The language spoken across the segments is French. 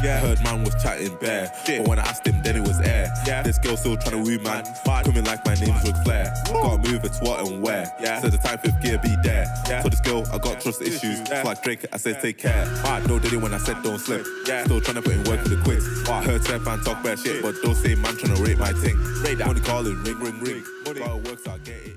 I heard man was chatting bare, but when I asked him, then it was air. This girl still trying to woo man, coming like my name's Ric Flair. Gotta move it's what and where. Said the time fifth gear be there. So this girl, I got trust issues. So like Drake, I said take care. No did it when I said don't slip. Still trying to put in work for the quits. I heard Seth and talk bad shit, but don't say man trying to rate my thing. Only calling ring ring ring. Gotta work so I get it.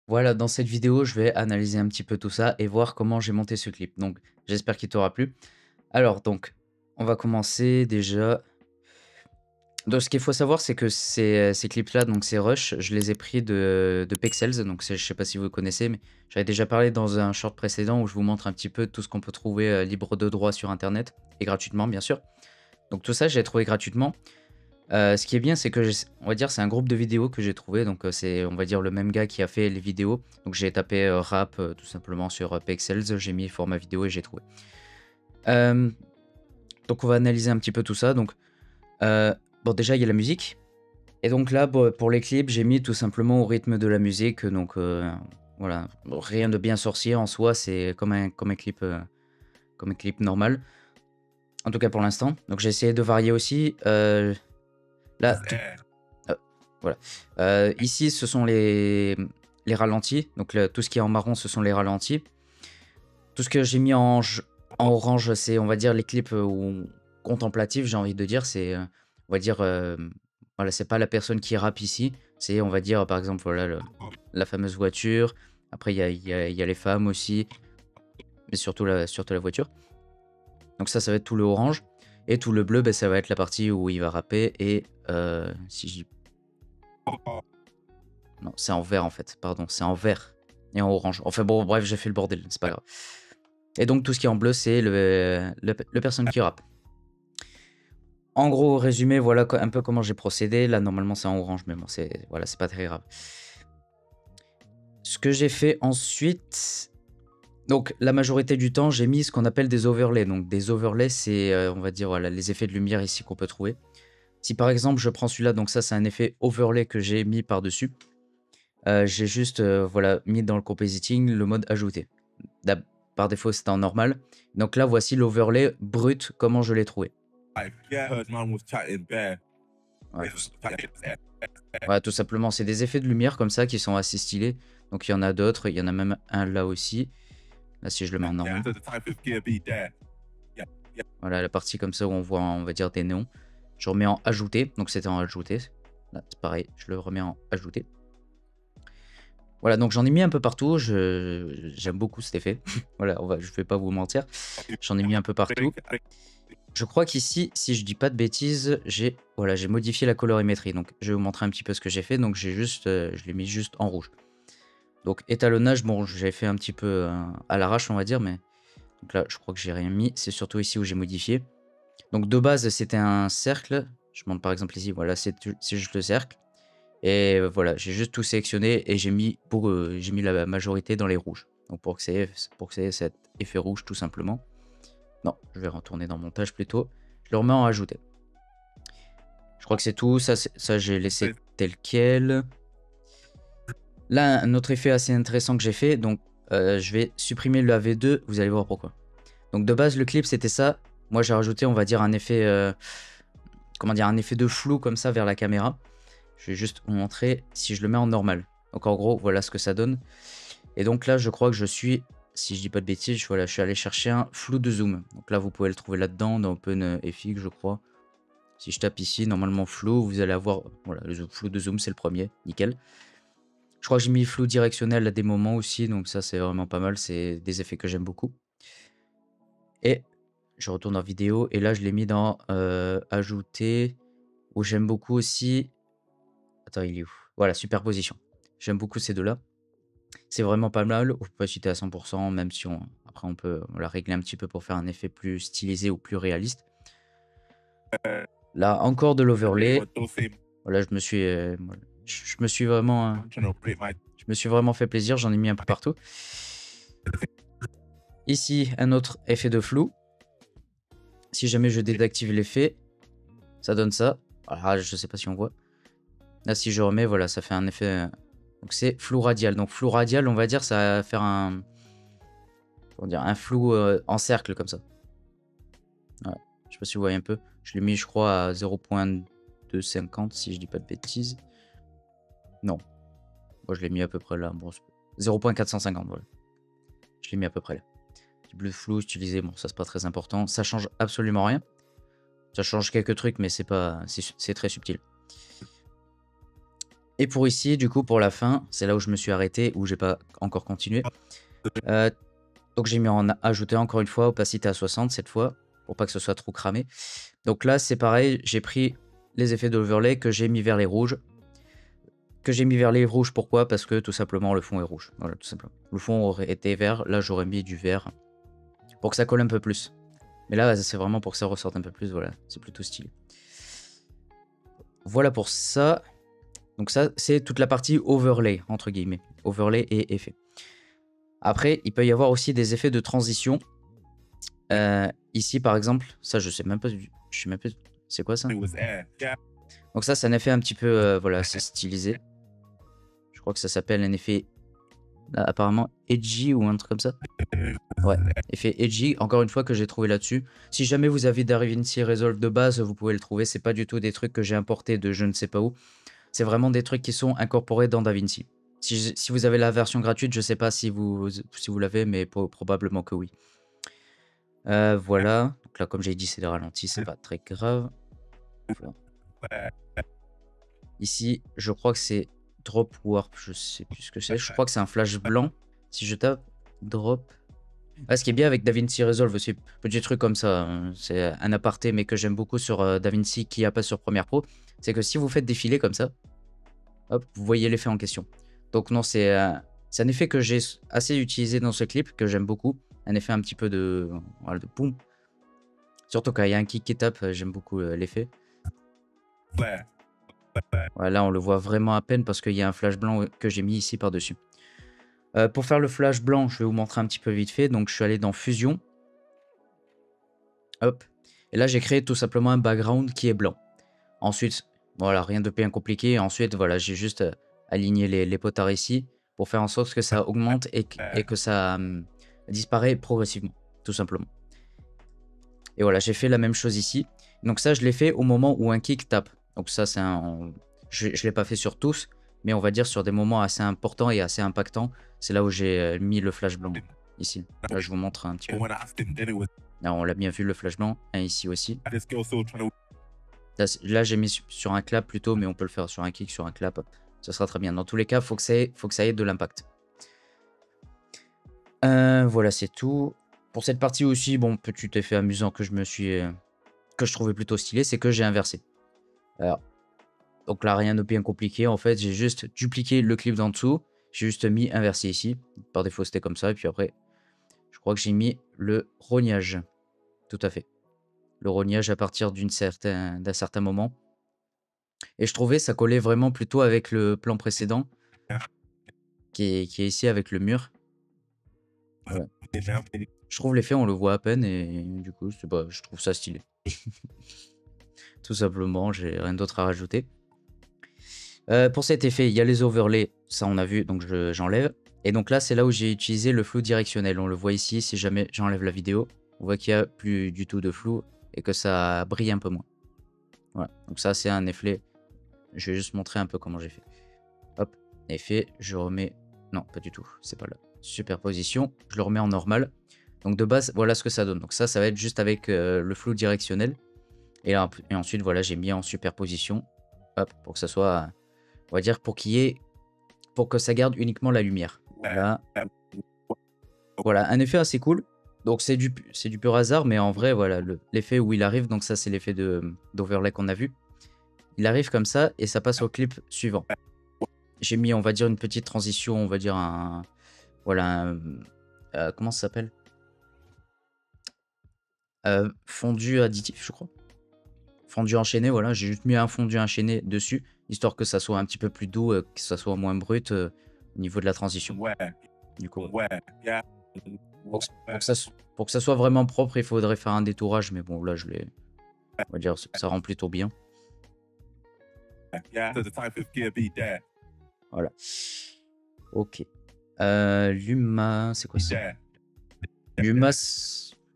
Voilà, dans cette vidéo, je vais analyser un petit peu tout ça et voir comment j'ai monté ce clip. Donc, j'espère qu'il t'aura plu. Alors, donc, on va commencer déjà. Donc, ce qu'il faut savoir, c'est que ces clips-là, donc ces rushs, je les ai pris de Pexels. Donc, je sais pas si vous connaissez, mais j'avais déjà parlé dans un short précédent où je vous montre un petit peu tout ce qu'on peut trouver libre de droit sur Internet et gratuitement, bien sûr. Donc, tout ça, j'ai trouvé gratuitement. Ce qui est bien, c'est que, on va dire, c'est un groupe de vidéos que j'ai trouvé. Donc, c'est, on va dire, le même gars qui a fait les vidéos. Donc, j'ai tapé rap, tout simplement, sur Pexels. J'ai mis format vidéo et j'ai trouvé. Donc, on va analyser un petit peu tout ça. Donc, bon, déjà, il y a la musique. Et donc là, pour les clips, j'ai mis tout simplement au rythme de la musique. Donc, voilà, rien de bien sorcier en soi. C'est comme un clip normal. En tout cas, pour l'instant. Donc, j'ai essayé de varier aussi. Là, voilà. Ici, ce sont les ralentis. Donc, tout ce qui est en marron, ce sont les ralentis. Tout ce que j'ai mis en orange, c'est, on va dire, les clips contemplatifs, j'ai envie de dire. C'est, on va dire, voilà, c'est pas la personne qui rappe ici. C'est, on va dire, par exemple, voilà, la fameuse voiture. Après, il y a les femmes aussi. Mais surtout la voiture. Donc, ça va être tout le orange. Et tout le bleu, ben, ça va être la partie où il va rapper. Et si j'y... Non, c'est en vert en fait. Pardon, c'est en vert et en orange. Enfin bon, bref, j'ai fait le bordel, c'est pas grave. Et donc tout ce qui est en bleu, c'est le personne qui rappe. En gros, résumé, voilà un peu comment j'ai procédé. Là, normalement, c'est en orange, mais bon, c'est voilà, c'est pas très grave. Ce que j'ai fait ensuite... Donc, la majorité du temps, j'ai mis ce qu'on appelle des overlays. Donc, des overlays, c'est, on va dire, voilà, les effets de lumière ici qu'on peut trouver. Si par exemple, je prends celui-là, donc ça, c'est un effet overlay que j'ai mis par-dessus. J'ai juste, voilà, mis dans le compositing le mode ajouté. Par défaut, c'était en normal. Donc là, voici l'overlay brut, comment je l'ai trouvé. Voilà, tout simplement, c'est des effets de lumière comme ça qui sont assez stylés. Donc, il y en a d'autres. Il y en a même un là aussi. Là, si je le mets en normal. Voilà, la partie comme ça où on voit, on va dire, des néons. Je remets en ajouté. Donc, c'était en ajouté. Là, c'est pareil. Je le remets en ajouté. Voilà, donc j'en ai mis un peu partout. J'aime beaucoup cet effet. Voilà, je vais pas vous mentir. J'en ai mis un peu partout. Je crois qu'ici, si je dis pas de bêtises, j'ai modifié la colorimétrie. Donc, je vais vous montrer un petit peu ce que j'ai fait. Donc, je l'ai mis juste en rouge. Donc étalonnage, bon, j'ai fait un petit peu à l'arrache, on va dire, mais donc là, je crois que j'ai rien mis. C'est surtout ici où j'ai modifié. Donc de base, c'était un cercle. Je montre par exemple ici, voilà, c'est juste le cercle. Et voilà, j'ai juste tout sélectionné et j'ai mis la majorité dans les rouges. Donc pour que ça ait cet effet rouge, tout simplement. Non, je vais retourner dans montage plutôt. Je le remets en ajouté. Je crois que c'est tout. Ça j'ai laissé tel quel. Là, un autre effet assez intéressant que j'ai fait, donc je vais supprimer le AV2, vous allez voir pourquoi. Donc de base, le clip, c'était ça. Moi, j'ai rajouté, on va dire, un effet, comment dire, un effet de flou comme ça vers la caméra. Je vais juste vous montrer si je le mets en normal. Donc en gros, voilà ce que ça donne. Et donc là, je crois que je suis, si je dis pas de bêtises, voilà, je suis allé chercher un flou de zoom. Donc là, vous pouvez le trouver là-dedans, dans OpenFX, je crois. Si je tape ici, normalement flou, vous allez avoir, voilà, le flou de zoom, c'est le premier, nickel. Je crois que j'ai mis flou directionnel à des moments aussi, donc ça c'est vraiment pas mal, c'est des effets que j'aime beaucoup. Et je retourne en vidéo, et là je l'ai mis dans ajouter, où j'aime beaucoup aussi... Attends, il est où? Voilà, superposition. J'aime beaucoup ces deux-là. C'est vraiment pas mal, opacité à 100%, même si après on peut la régler un petit peu pour faire un effet plus stylisé ou plus réaliste. Là, encore de l'overlay. Voilà, je me suis vraiment fait plaisir, j'en ai mis un peu partout. Ici, un autre effet de flou. Si jamais je désactive l'effet, ça donne ça. Alors, je sais pas si on voit. Là, si je remets, voilà, ça fait un effet... Donc, c'est flou radial. Donc, flou radial, on va dire, ça va faire un... Comment dire, un flou en cercle, comme ça. Voilà. Je sais pas si vous voyez un peu. Je l'ai mis, je crois, à 0.250 si je dis pas de bêtises. Non. Moi, je l'ai mis à peu près là. Bon, 0.450, voilà. Je l'ai mis à peu près là. Petit bleu flou utilisé, bon, ça c'est pas très important. Ça change absolument rien. Ça change quelques trucs, mais c'est pas, c'est très subtil. Et pour ici, du coup, pour la fin, c'est là où je me suis arrêté, où j'ai pas encore continué. Donc j'ai mis en ajouter encore une fois opacité à 60 cette fois, pour pas que ce soit trop cramé. Donc là, c'est pareil, j'ai pris les effets d'overlay que j'ai mis vers les rouges. Pourquoi? Parce que tout simplement le fond est rouge. Voilà, tout simplement. Le fond aurait été vert, là j'aurais mis du vert pour que ça colle un peu plus. Mais là, c'est vraiment pour que ça ressorte un peu plus, voilà, c'est plutôt stylé. Voilà pour ça. Donc ça, c'est toute la partie overlay, entre guillemets. Overlay et effet. Après, il peut y avoir aussi des effets de transition. Ici, par exemple, ça, je sais même pas, c'est quoi ça? Donc ça, c'est un effet un petit peu, voilà, c'est stylisé. Je crois que ça s'appelle un effet, apparemment, edgy ou un truc comme ça. Ouais, effet edgy, encore une fois, que j'ai trouvé là-dessus. Si jamais vous avez DaVinci Resolve de base, vous pouvez le trouver. C'est pas du tout des trucs que j'ai importés de je ne sais pas où. C'est vraiment des trucs qui sont incorporés dans DaVinci. Si vous avez la version gratuite, je sais pas si vous l'avez, mais probablement que oui. Voilà. Donc là, comme j'ai dit, c'est des ralentis, c'est pas très grave. Voilà. Ici, je crois que c'est Drop Warp, je sais plus ce que c'est. Je crois que c'est un flash blanc. Si je tape Drop... Ah, ce qui est bien avec DaVinci Resolve, c'est petit truc comme ça. Hein. C'est un aparté, mais que j'aime beaucoup sur DaVinci qui a pas sur Premiere Pro. C'est que si vous faites défiler comme ça, hop, vous voyez l'effet en question. Donc non, c'est un effet que j'ai assez utilisé dans ce clip, que j'aime beaucoup. Un effet un petit peu de, voilà, de boum. Surtout quand il y a un kick qui tape, j'aime beaucoup l'effet. Voilà, là, on le voit vraiment à peine parce qu'il y a un flash blanc que j'ai mis ici par-dessus. Pour faire le flash blanc, je vais vous montrer un petit peu vite fait. Donc, je suis allé dans Fusion. Hop. Et là, j'ai créé tout simplement un background qui est blanc. Ensuite, voilà, rien de bien compliqué. Ensuite, voilà, j'ai juste aligné les potards ici pour faire en sorte que ça augmente et que ça disparaît progressivement, tout simplement. Et voilà, j'ai fait la même chose ici. Donc ça, je l'ai fait au moment où un kick tape. Donc ça, c'est je ne l'ai pas fait sur tous, mais on va dire sur des moments assez importants et assez impactants. C'est là où j'ai mis le flash blanc, ici. Là, je vous montre un petit peu. Là, on l'a bien vu, le flash blanc. Un ici aussi. Là, j'ai mis sur un clap plutôt, mais on peut le faire sur un kick, sur un clap. Ça sera très bien. Dans tous les cas, faut que ça ait de l'impact. Voilà, c'est tout. Pour cette partie aussi, bon, petit effet amusant que je trouvais plutôt stylé, c'est que j'ai inversé. Alors, donc là, rien de bien compliqué. En fait, j'ai juste dupliqué le clip d'en dessous. J'ai juste mis inversé ici. Par défaut, c'était comme ça. Et puis après, je crois que j'ai mis le rognage. Tout à fait. Le rognage à partir d'un certain moment. Et je trouvais ça collait vraiment plutôt avec le plan précédent. Qui est ici avec le mur. Voilà. Je trouve l'effet, on le voit à peine. Et du coup, je trouve ça stylé. Tout simplement, j'ai rien d'autre à rajouter. Pour cet effet, il y a les overlays, ça on a vu, donc j'enlève. Et donc là, c'est là où j'ai utilisé le flou directionnel. On le voit ici, si jamais j'enlève la vidéo, on voit qu'il n'y a plus du tout de flou et que ça brille un peu moins. Voilà, donc ça c'est un effet. Je vais juste montrer un peu comment j'ai fait. Hop, effet, je remets... Non, pas du tout, c'est pas là. Superposition, je le remets en normal. Donc de base, voilà ce que ça donne. Donc ça va être juste avec le flou directionnel. Et ensuite, voilà, j'ai mis en superposition. Hop, pour que ça soit... On va dire pour que ça garde uniquement la lumière. Voilà. Voilà, un effet assez cool. Donc c'est du pur hasard, mais en vrai, voilà, l'effet où il arrive, donc ça c'est l'effet d'overlay qu'on a vu. Il arrive comme ça et ça passe au clip suivant. J'ai mis, on va dire, une petite transition, on va dire voilà, comment ça s'appelle? Fondu additif, je crois. Fondu enchaîné, voilà, j'ai juste mis un fondu enchaîné dessus, histoire que ça soit un petit peu plus doux, que ça soit moins brut au niveau de la transition. Du coup, pour que ça soit vraiment propre, il faudrait faire un détourage, mais bon, là, on va dire, ça rend plutôt bien. Voilà. Ok. Luma, c'est quoi ça?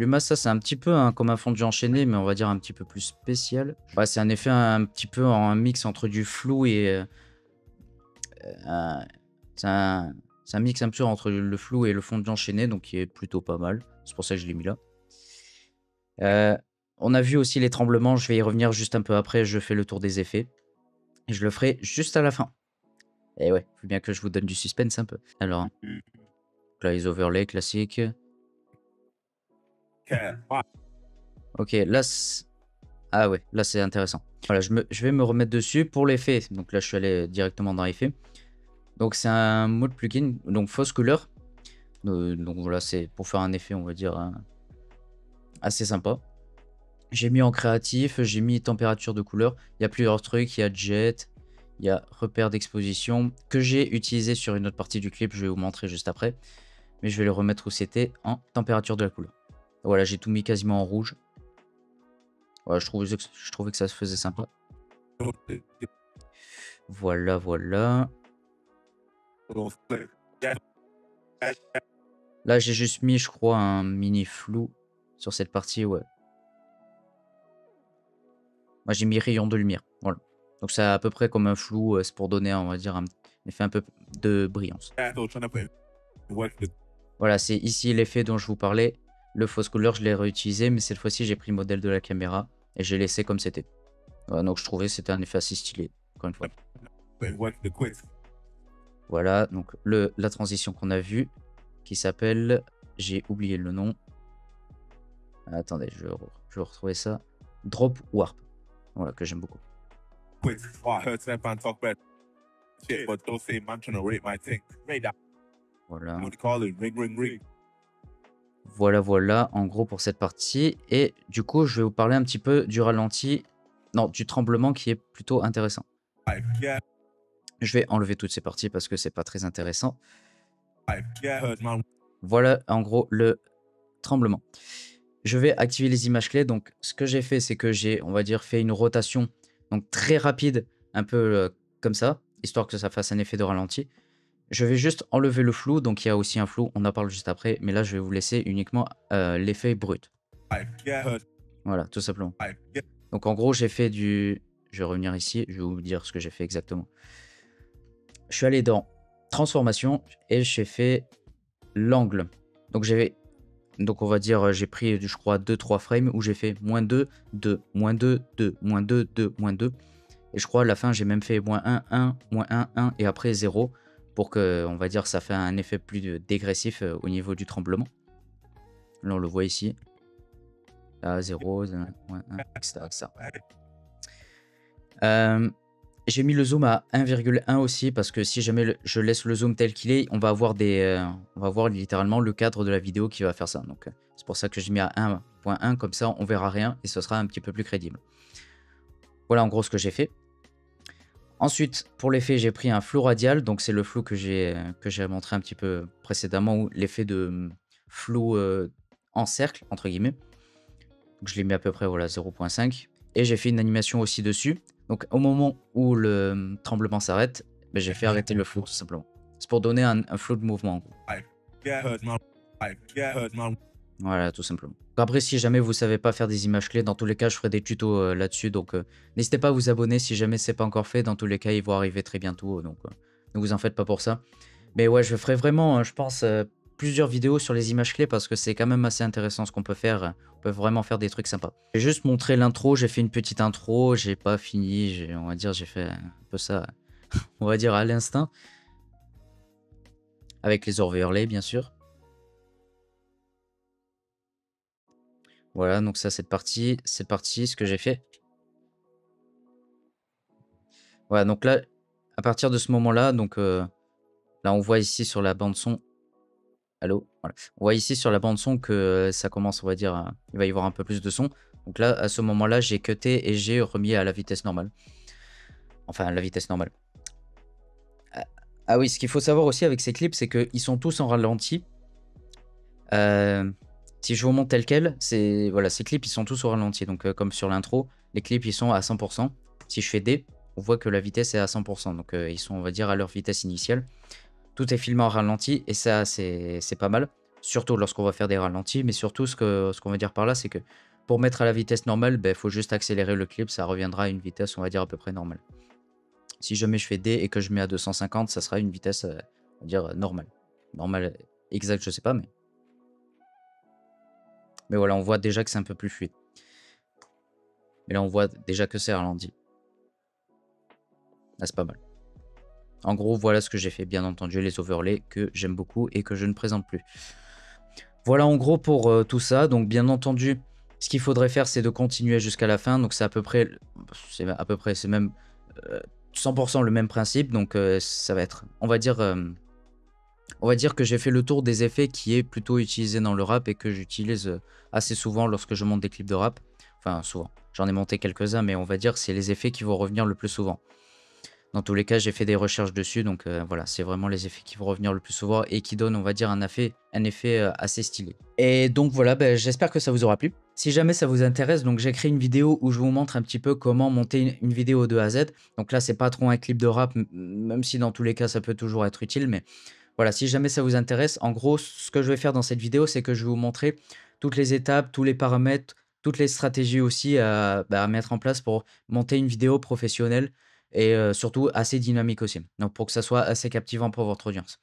Luma, ça, c'est un petit peu comme un fondu enchaîné, mais on va dire un petit peu plus spécial. Ouais, c'est un effet un petit peu en mix entre du flou et... c'est un mix un peu entre le flou et le fondu enchaîné, donc qui est plutôt pas mal. C'est pour ça que je l'ai mis là. On a vu aussi les tremblements, je vais y revenir juste un peu après, je fais le tour des effets. Et je le ferai juste à la fin. Et ouais, faut bien que je vous donne du suspense un peu. Alors, là, les overlays classiques. Ok, là, ah ouais, là c'est intéressant. Voilà, je vais me remettre dessus pour l'effet. Donc là, je suis allé directement dans effet. Donc c'est un mode plugin, donc fausse couleur. Donc voilà, c'est pour faire un effet, on va dire, assez sympa. J'ai mis en créatif, j'ai mis température de couleur. Il y a plusieurs trucs, il y a jet, il y a repère d'exposition que j'ai utilisé sur une autre partie du clip, je vais vous montrer juste après. Mais je vais le remettre où c'était en température de la couleur. Voilà, j'ai tout mis quasiment en rouge. Voilà, je trouvais que ça se faisait sympa. Voilà, voilà. Là, j'ai juste mis, je crois, un mini flou sur cette partie, ouais. Moi, j'ai mis rayon de lumière, voilà. Donc, c'est à peu près comme un flou, c'est pour donner, on va dire, un effet un peu de brillance. Voilà, c'est ici l'effet dont je vous parlais. Le fausse couleur, je l'ai réutilisé, mais cette fois-ci, j'ai pris le modèle de la caméra et j'ai laissé comme c'était. Voilà, donc, je trouvais que c'était un effet assez stylé, encore une fois. Voilà, donc la transition qu'on a vue, qui s'appelle, j'ai oublié le nom. Attendez, je vais retrouver ça. Drop Warp. Voilà, que j'aime beaucoup. Voilà. Voilà, en gros pour cette partie. Et du coup, je vais vous parler un petit peu du ralenti, non, du tremblement qui est plutôt intéressant. Je vais enlever toutes ces parties parce que c'est pas très intéressant. Voilà, en gros, le tremblement. Je vais activer les images clés. Donc, ce que j'ai fait, c'est que j'ai, on va dire, fait une rotation donc très rapide, un peu comme ça, histoire que ça fasse un effet de ralenti. Je vais juste enlever le flou. Donc, il y a aussi un flou. On en parle juste après. Mais là, je vais vous laisser uniquement l'effet brut. Voilà, tout simplement. Donc, en gros, j'ai fait du... Je vais revenir ici. Je vais vous dire ce que j'ai fait exactement. Je suis allé dans transformation et j'ai fait l'angle. Donc on va dire, j'ai pris, je crois, 2-3 frames où j'ai fait -2, 2, -2, 2, -2, 2, -2. Et je crois à la fin, j'ai même fait -1, 1, -1, 1 et après 0 pour que, on va dire, ça fait un effet plus dégressif au niveau du tremblement. Là, on le voit ici. Là, 0, 1, 1, etc. J'ai mis le zoom à 1,1 aussi parce que si jamais je laisse le zoom tel qu'il est, on va avoir on va voir littéralement le cadre de la vidéo qui va faire ça. Donc c'est pour ça que j'ai mis à 1.1, comme ça on verra rien et ce sera un petit peu plus crédible. Voilà en gros ce que j'ai fait. Ensuite pour l'effet j'ai pris un flou radial, donc c'est le flou que j'ai montré un petit peu précédemment, ou l'effet de flou en cercle entre guillemets. Donc je l'ai mis à peu près voilà 0.5 et j'ai fait une animation aussi dessus. Donc au moment où le tremblement s'arrête, ben, j'ai fait arrêter le flou tout simplement. C'est pour donner un flou de mouvement en gros. Voilà, tout simplement. Après, si jamais vous savez pas faire des images clés, dans tous les cas, je ferai des tutos là-dessus. Donc n'hésitez pas à vous abonner si jamais c'est pas encore fait. Dans tous les cas, ils vont arriver très bientôt. Donc ne vous en faites pas pour ça. Mais ouais, je ferai vraiment, je pense, plusieurs vidéos sur les images clés parce que c'est quand même assez intéressant ce qu'on peut faire. On peut vraiment faire des trucs sympas. J'ai juste montré l'intro, j'ai fait une petite intro, j'ai pas fini, on va dire j'ai fait un peu ça, on va dire à l'instinct. Avec les overlays bien sûr. Voilà, donc ça cette partie, ce que j'ai fait. Voilà, donc là, à partir de ce moment-là, donc là on voit ici sur la bande son. Allô, voilà. On voit ici sur la bande son que ça commence, on va dire, il va y avoir un peu plus de son. Donc là, à ce moment-là, j'ai cuté et j'ai remis à la vitesse normale. Enfin, à la vitesse normale. Ah oui, ce qu'il faut savoir aussi avec ces clips, c'est qu'ils sont tous en ralenti. Si je vous montre tel quel, voilà, ces clips, ils sont tous au ralenti. Donc comme sur l'intro, les clips, ils sont à 100%. Si je fais D, on voit que la vitesse est à 100%. Donc ils sont, on va dire, à leur vitesse initiale. Tout est filmé en ralenti et ça, c'est pas mal. surtout lorsqu'on va faire des ralentis, mais surtout ce qu'on va dire par là, c'est que pour mettre à la vitesse normale, il faut juste accélérer le clip, ça reviendra à une vitesse, on va dire, à peu près normale. Si jamais je fais D et que je mets à 250, ça sera une vitesse, on va dire, normale. Normale, exact, je sais pas, mais voilà, on voit déjà que c'est un peu plus fluide. Mais là, on voit déjà que c'est ralenti. Là, c'est pas mal. En gros, voilà ce que j'ai fait, bien entendu, les overlays que j'aime beaucoup et que je ne présente plus. Voilà en gros pour tout ça. Donc bien entendu, ce qu'il faudrait faire, c'est de continuer jusqu'à la fin. Donc c'est à peu près, c'est même 100% le même principe. Donc ça va être, on va dire que j'ai fait le tour des effets qui est plutôt utilisé dans le rap et que j'utilise assez souvent lorsque je monte des clips de rap. Enfin souvent, j'en ai monté quelques-uns, mais on va dire que c'est les effets qui vont revenir le plus souvent. Dans tous les cas, j'ai fait des recherches dessus, donc voilà, c'est vraiment les effets qui vont revenir le plus souvent et qui donnent, on va dire, un effet assez stylé. Et donc voilà, j'espère que ça vous aura plu. Si jamais ça vous intéresse, donc j'ai créé une vidéo où je vous montre un petit peu comment monter une vidéo de A à Z. Donc là, c'est pas trop un clip de rap, même si dans tous les cas, ça peut toujours être utile. Mais voilà, si jamais ça vous intéresse, en gros, ce que je vais faire dans cette vidéo, c'est que je vais vous montrer toutes les étapes, tous les paramètres, toutes les stratégies aussi à mettre en place pour monter une vidéo professionnelle et surtout assez dynamique aussi. Donc pour que ça soit assez captivant pour votre audience.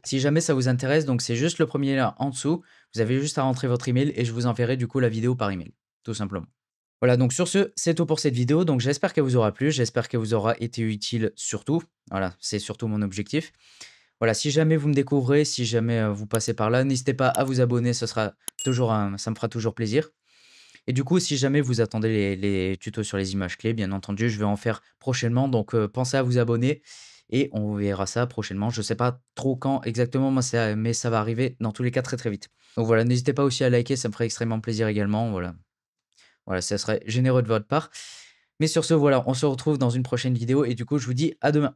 Si jamais ça vous intéresse, donc c'est juste le premier lien en dessous. Vous avez juste à rentrer votre email et je vous enverrai du coup la vidéo par email, tout simplement. Voilà, donc sur ce, c'est tout pour cette vidéo. Donc j'espère qu'elle vous aura plu, j'espère qu'elle vous aura été utile surtout. Voilà, c'est surtout mon objectif. Voilà, si jamais vous me découvrez, si jamais vous passez par là, n'hésitez pas à vous abonner, ça me fera toujours plaisir. Et du coup, si jamais vous attendez les tutos sur les images clés, bien entendu, je vais en faire prochainement. Donc, pensez à vous abonner et on verra ça prochainement. Je ne sais pas trop quand exactement, mais ça va arriver dans tous les cas très très vite. Donc voilà, n'hésitez pas aussi à liker, ça me ferait extrêmement plaisir également. Voilà, voilà, ça serait généreux de votre part. Mais sur ce, voilà, on se retrouve dans une prochaine vidéo et du coup, je vous dis à demain.